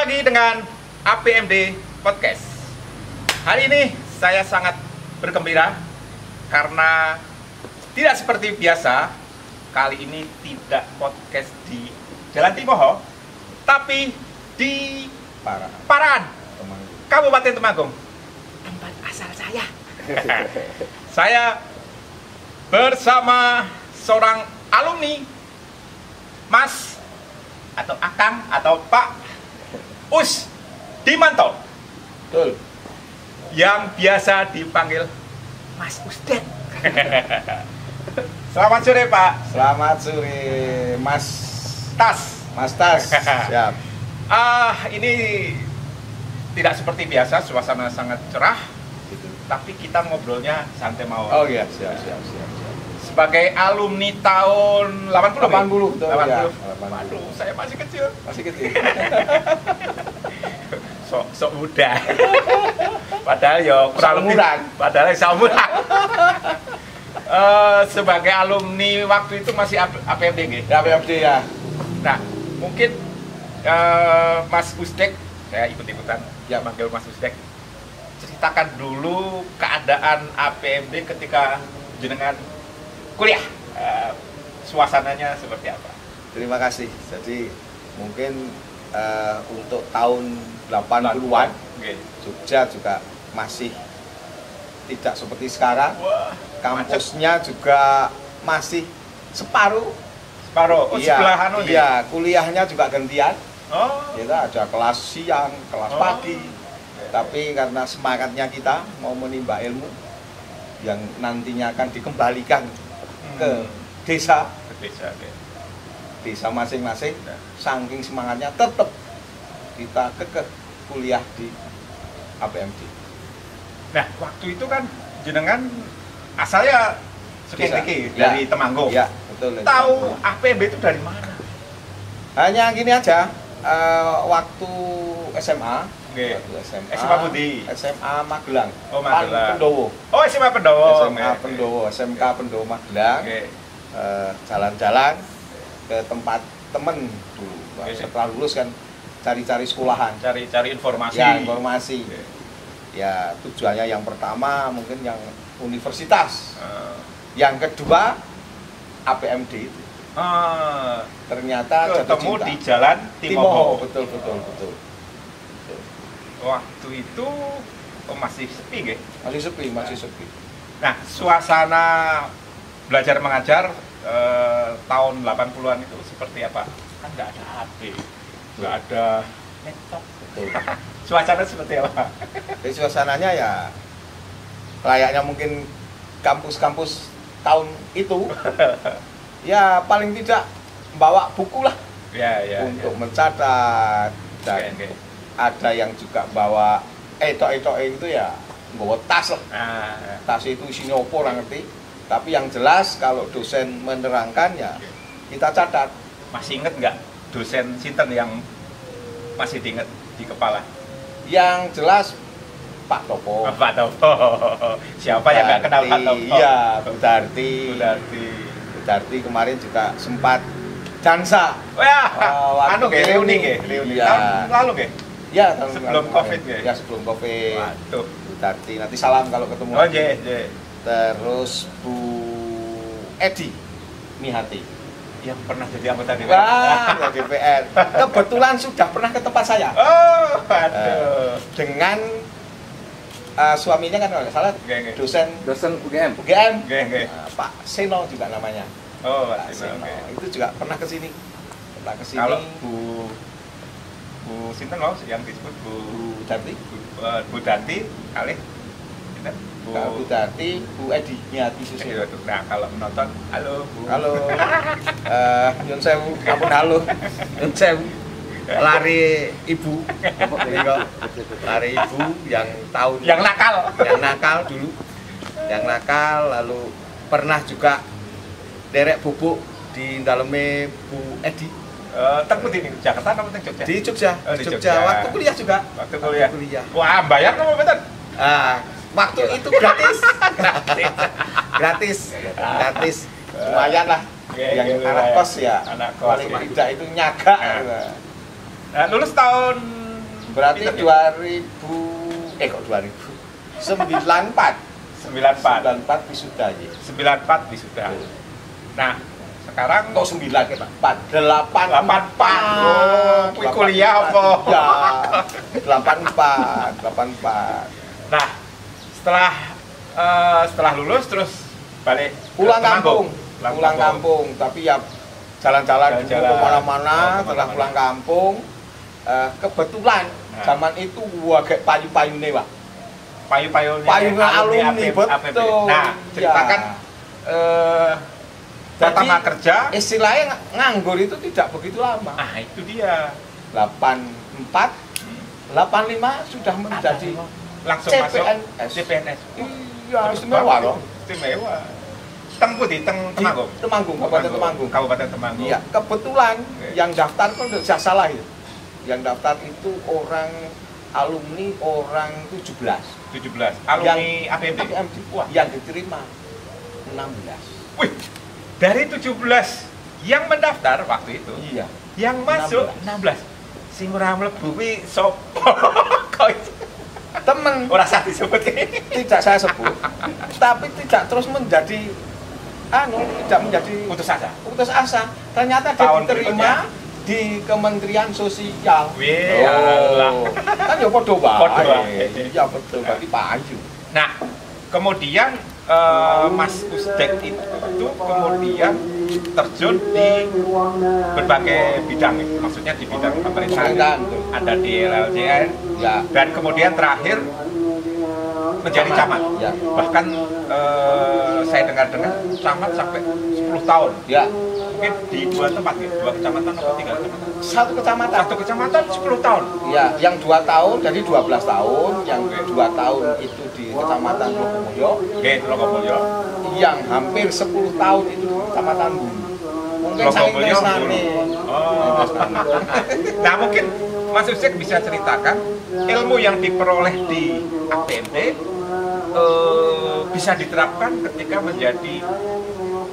lagi dengan APMD Podcast. Hari ini saya sangat bergembira karena tidak seperti biasa. Kali ini tidak podcast di Jalan Timoho, tapi di Paran, Kabupaten Temanggung, tempat asal saya. Saya bersama seorang alumni, Mas atau Akang atau Pak Us Dimanto. Betul. Yang biasa dipanggil Mas Usdet. Selamat sore Pak. Selamat sore Mas Tas. Mas Tas. Siap. Ini tidak seperti biasa, suasana sangat cerah, tapi kita ngobrolnya santai mawon. Oh iya, siap. Sebagai alumni tahun 80. 80, betul, 80. ya. Waduh, saya masih kecil. Masih kecil. Sok muda. Padahal ya kurang lebih. Padahal seumuran. Sebagai alumni waktu itu masih APMD nggih? Ya, APMD ya. Nah, mungkin Mas Usdek, saya ikut-ikutan ya manggil Mas Usdek. Ceritakan dulu keadaan APMD ketika jenengan kuliah. Suasananya seperti apa? Terima kasih. Jadi mungkin untuk tahun 80-an okay. Jogja juga masih tidak seperti sekarang. Wah, kampusnya macet. Juga masih separuh. Oh, iya, sebelah anu nih. Iya, kuliahnya juga gantian. Oh. Kita ada kelas siang, kelas pagi. Tapi karena semangatnya kita mau menimba ilmu yang nantinya akan dikembalikan ke desa. Desa masing-masing, saking semangatnya tetap kita kekeh kuliah di APMD. Nah, waktu itu kan jenengan asalnya sekendiki dari Temanggung. Iya, betul. Tahu APMD itu dari mana? Hanya gini aja, waktu SMA. Okay. SMA Budi. SMA Magelang. Oh, Magelang. Pendowo. Oh, SMA Pendowo. SMA Pendowo, SMK Pendowo Magelang. Okay. Jalan-jalan ke tempat temen dulu. Setelah lulus kan cari-cari sekolahan, cari informasi. Ya, informasi. Okay. Ya, tujuannya yang pertama mungkin yang universitas. Yang kedua APMD itu. Ternyata ketemu di Jalan Timoho. Betul. Waktu itu masih sepi nggih? Masih sepi. Nah, suasana belajar mengajar tahun 80-an itu seperti apa? Kan nggak ada HP, nggak ada laptop. Betul. Suasana seperti apa? Jadi suasananya ya layaknya mungkin kampus-kampus tahun itu. Ya paling tidak bawa buku lah. Ya. Untuk mencatat. Dan okay. ada yang juga bawa etok itu ya bawa tas lah. Tas itu isinya apa orang ngerti. Tapi yang jelas kalau dosen menerangkan ya kita catat. Masih inget nggak dosen sinten yang masih diinget di kepala? Yang jelas Pak Topo. Pak Topo. Siapa yang nggak kenal Pak Topo? Iya, Bu Darti. Kemarin juga sempat dansa. Wah, reuni nggih. Iya. Tahun lalu nggih? Ya, sebelum Covid nggih. Ya, sebelum Covid. Waduh. Bu Darti, nanti salam kalau ketemu. Oh, iya. Terus Bu Edi Mihati yang pernah jadi anggota DPR. Wah, DPR. Kebetulan sudah pernah ke tempat saya. Oh, aduh. Dengan suaminya kan kalau nggak salah dosen UGM. Pak Seno juga namanya. Oh, Pak Seno. Itu juga pernah ke sini. Kalau Bu sinten mau yang disebut Bu Darti? Bu Darti kali. Bu Darti, Bu Edi Mihati Susilo. Nah, kalau menonton, halo Bu. Halo. Nyun sewu, ampun halo. Nyun sewu. Lari ibu. Lari ibu yang nakal dulu. Yang nakal lalu pernah juga derek bubuk di dalamnya Bu Edi. Tengku di Jakarta atau di Jogja? Di Jogja. Di Jogja. Waktu kuliah juga. Waktu kuliah. Wah, bayar kamu betul? Waktu itu gratis. Gratis. Lumayan lah. Yang anak kos ya. Anak kos. Paling tidak itu nyaga. Lulus tahun Berarti Pinter, 2000 kok 2000? 94. 94 wisuda ya. 94 wisuda. Nah, sekarang Kok 9 ya, Pak? 84. Oh, kuwi kuliah apa? Ya. 84. Nah, setelah lulus terus balik Pulang ke Temanggung. pulang kampung, tapi ya jalan-jalan dulu Jalan-jalan. kemana-mana. Oh, Setelah kemana-mana. pulang kampung, kebetulan Nah. zaman itu agak payu-payune, Pak. Payung-payungnya Payungnya alumni, APB. betul. Nah, ceritakan pertama Jadi, kerja. Istilahnya nganggur itu tidak begitu lama. Ah, itu dia. 84, 85 sudah menjadi Langsung CPNS. masuk CPNS. Iya, istimewa loh. Istimewa. Teng Putih, Teng Temanggung. Temanggung, Kabupaten Temanggung. Kabupaten Temanggung. Iya, kebetulan Oke. yang daftar kan tidak salah ya. Yang daftar itu alumni orang 17. 17. Alumni APB. Wah, Yang diterima 16. wih. Dari 17 yang mendaftar waktu itu, Iya. yang masuk 16. Sing ora mlebu kuwi sapa? Kok itu? Temen Ora usah disebut. tidak saya sebut, tapi tidak terus menjadi tidak menjadi Putus asa. Ternyata dia Tahun diterima di Kementerian Sosial. Wih, alah. Kan ya podo Podo wae. wae. Iya betul, berarti payu. Nah, kemudian Mas Usdek itu kemudian terjun di berbagai bidang, maksudnya di bidang pemerintahan. Pemerintahan. Ada di LLJN, Ya, dan kemudian terakhir menjadi camat. Ya. Bahkan saya dengar-dengar camat sampai 10 tahun. ya. Mungkin di 2 tempat ya, 2 kecamatan atau 3 kecamatan? Satu kecamatan. Satu kecamatan 10 tahun. Ya, yang 2 tahun jadi 12 tahun, yang 2 tahun itu di Kecamatan Logomulyo, Oke, Logomulyo. yang hampir 10 tahun itu di Kecamatan Bulu. Mungkin saking Logomulyo, tresnane. Oh. Nah, mungkin Mas Usdek bisa ceritakan ilmu yang diperoleh di APMD bisa diterapkan ketika menjadi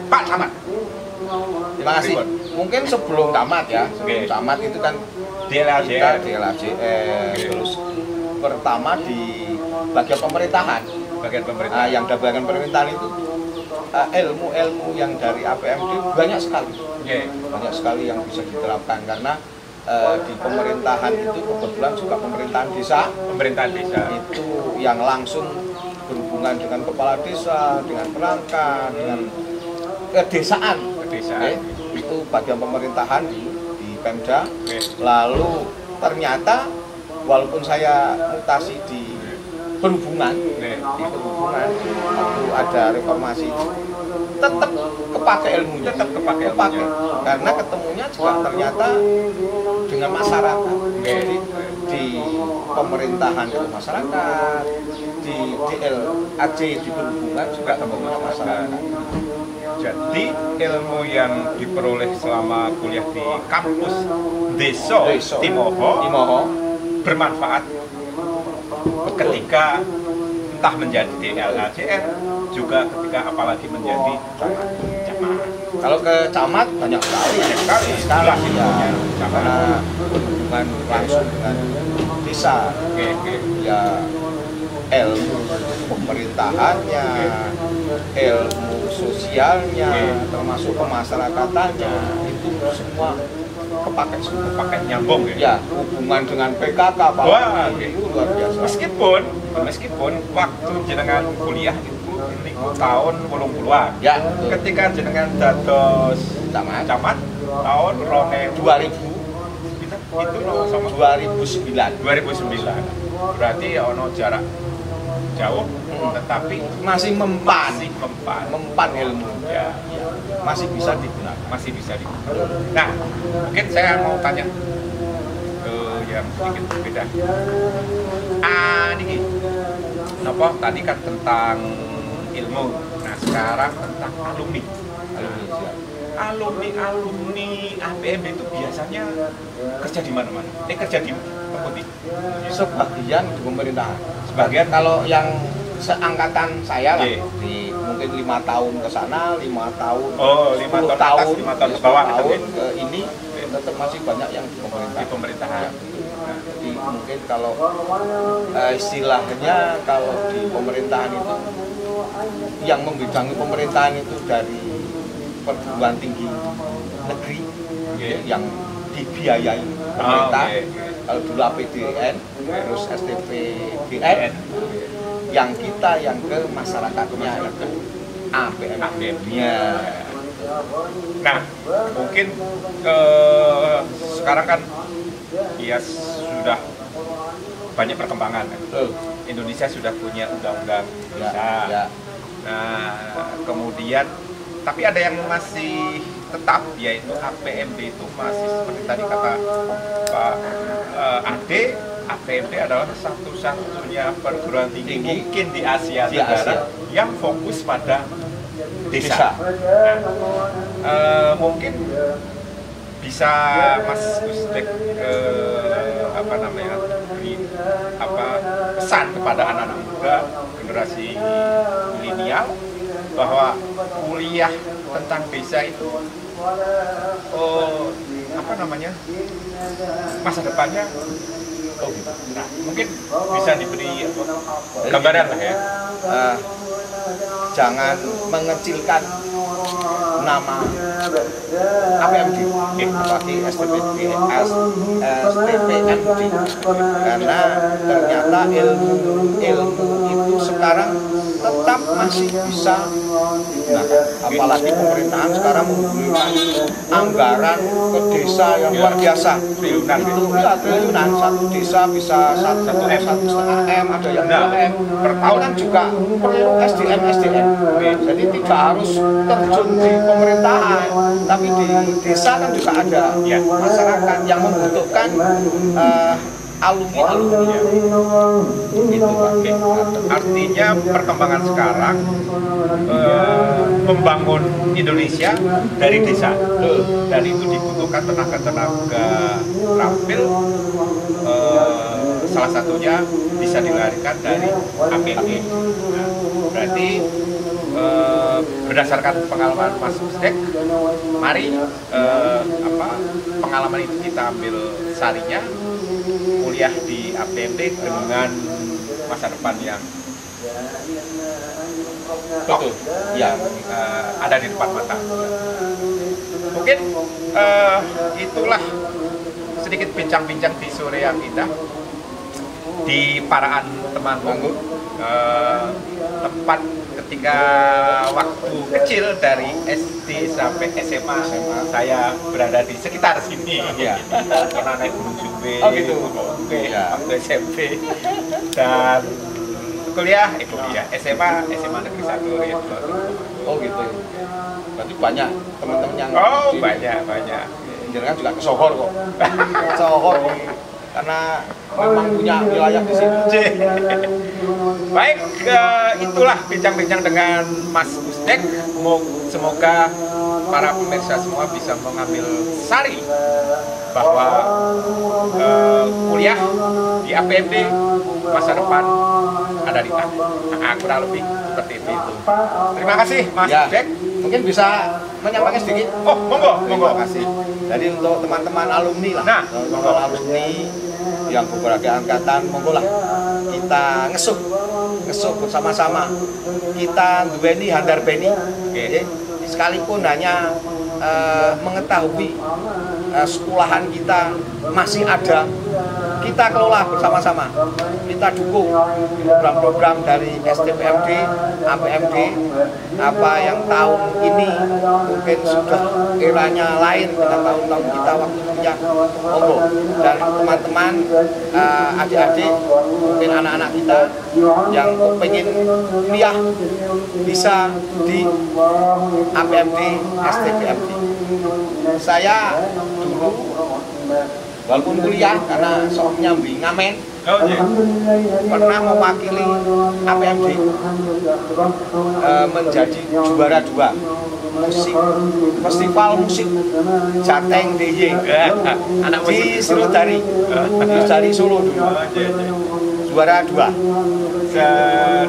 Pak Camat. Terima kasih. Mungkin sebelum tamat ya, sebelum Oke. tamat itu kan Di kita LLJN. di LHJN, Oke. terus pertama di bagian pemerintahan. Bagian pemerintah. Nah, yang di bagian pemerintahan itu ilmu-ilmu yang dari APMD banyak sekali. Oke. Banyak sekali yang bisa diterapkan karena di pemerintahan itu kebetulan juga pemerintahan desa Pemerintahan desa. itu yang langsung berhubungan dengan kepala desa, dengan perangkat, dengan kedesaan. Kedesaan. Itu bagian pemerintahan di Pemda. Oke. Lalu ternyata walaupun saya mutasi di perhubungan, Oke. di perhubungan waktu ada reformasi tetap kepake ilmunya, Tetap kepake ilmunya. karena ketemunya juga ternyata dengan masyarakat. Jadi di pemerintahan ke masyarakat, di DLAJ di perhubungan juga ketemu dengan masyarakat. Jadi ilmu yang diperoleh selama kuliah di kampus Deso Timoho bermanfaat ketika entah menjadi di LHJN, juga ketika apalagi menjadi camat. Kalau ke camat banyak sekali, Jelas ya, ilmunya. karena berhubungan langsung dengan desa. Oke. Ya ilmu pemerintahannya, ilmu sosialnya, termasuk pemasyarakatannya, itu semua kepakai semua. Pakai nyambung ya. Ya, hubungan dengan PKK Pak. Wah, Itu luar biasa. Meskipun waktu jenengan kuliah itu ini tahun 80-an. Ya, Ketika jenengan dados Camat. tahun 2000 itu sama 2009. 2009. Berarti ya ono jarak jauh, tetapi Masih mempan ilmu. ya, Masih bisa digunakan. masih bisa digunakan. Nah, mungkin saya mau tanya ke yang sedikit berbeda. Niki, apa tadi kan tentang ilmu. Nah, sekarang tentang alumni. Alumni APMD itu biasanya kerja di mana-mana. Kerja di Putih. Sebagian di pemerintahan. Sebagian Kalau yang seangkatan saya lah, Iya. di mungkin 5 tahun ke sana, 5 tahun, Oh, 5 10 tahun atas, 5 tahun ke bawah gitu, tahun ya? ke ini tetap masih banyak yang di di pemerintahan. pemerintahan. Jadi mungkin kalau istilahnya kalau di pemerintahan itu yang membidangi pemerintahan itu dari perguruan tinggi negeri yang dibiayai pemerintah. Kalau dulu APDN, terus STPBN, yang kita yang ke masyarakatnya itu APM-nya. Nah, mungkin sekarang kan ya sudah banyak perkembangan. Indonesia sudah punya undang-undang desa. Ya. Nah, kemudian tapi ada yang masih tetap, yaitu APMD itu masih seperti tadi kata Pak Ade, APMD adalah satu-satunya perguruan tinggi mungkin di Asia Tenggara yang fokus pada desa. Nah, mungkin bisa Mas Gusdek beri pesan kepada anak-anak muda generasi milenial bahwa kuliah tentang desa itu masa depannya. Nah, mungkin bisa diberi gambaran lah ya. Jangan mengecilkan nama APMD, apalagi STPMD, karena ternyata ilmu itu sekarang tetap masih bisa digunakan. Apalagi pemerintahan sekarang memberikan anggaran ke desa yang luar biasa. Triliunan, triliunan, satu desa bisa 1,5 M, ada yang 2 M per tahun. Kan juga perlu SDM. Jadi tidak harus terjun di pemerintahan, tapi di desa kan juga ada masyarakat yang membutuhkan alumni. Gitu, artinya perkembangan sekarang membangun Indonesia dari desa, dan itu dibutuhkan tenaga-tenaga terampil. Salah satunya bisa dilahirkan dari APMD. Nah, berarti berdasarkan pengalaman Mas Gusdek, mari pengalaman itu kita ambil sarinya, kuliah di APMD dengan masa depan yang betul, yang ada di depan mata. Mungkin itulah sedikit bincang-bincang di sore yang indah di Paraan Temanggung, tempat ketika waktu kecil dari SD sampai SMA saya berada di sekitar sini. Pernah naik Gunung Sumbe, waktu SMP, dan kuliah SMA Negeri 1 ya. Oh gitu. Berarti banyak teman-teman yang banyak. Jangan juga ke Sohor kok. Sohor karena memang punya wilayah di sini. Baik, itulah bincang-bincang dengan Mas Gusdek. Semoga para pemirsa semua bisa mengambil sari bahwa kuliah di APMD masa depan ada di tangan. Kurang lebih seperti itu. Terima kasih Mas Gusdek. Mungkin bisa menyampaikan sedikit. Monggo. Terima kasih. Jadi untuk teman-teman alumni lah, alumni yang beberapa angkatan, monggo lah kita ngesuh bersama-sama. Kita duweni handar beni, sekalipun hanya mengetahui sekolahan kita masih ada, kita kelola bersama-sama, kita dukung program-program dari STPMD, APMD, apa yang tahun ini mungkin sudah eranya lain dengan tahun-tahun kita waktu kuliah. Monggo dari teman-teman, adik-adik, mungkin anak-anak kita yang pengen kuliah bisa di APMD, STPMD. Saya dulu walaupun kuliah karena sok nyambi ngamen, pernah mewakili APMD menjadi juara 2 festival musik Jateng DIY di Sriwedari Solo dulu, juara 2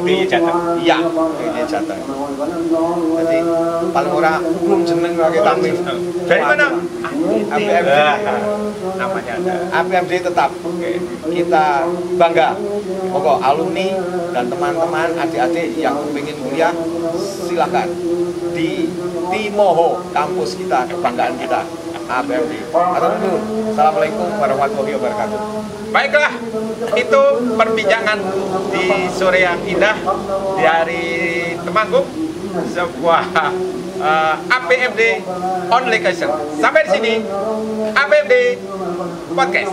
DIY Jateng. Iya, DIY Jateng. Jadi paling ora umum jeneng kaya tampil. Dari mana APMD. Namanya ada. APMD tetap. Kita bangga. Pokok alumni dan teman-teman adik-adik yang ingin kuliah silakan di Timoho, kampus kita, kebanggaan kita. APMD. Assalamualaikum warahmatullahi wabarakatuh. Baiklah, itu perbincangan di sore yang indah di hari Temanggung, sebuah APMD on location. Sampai di sini APMD Podcast.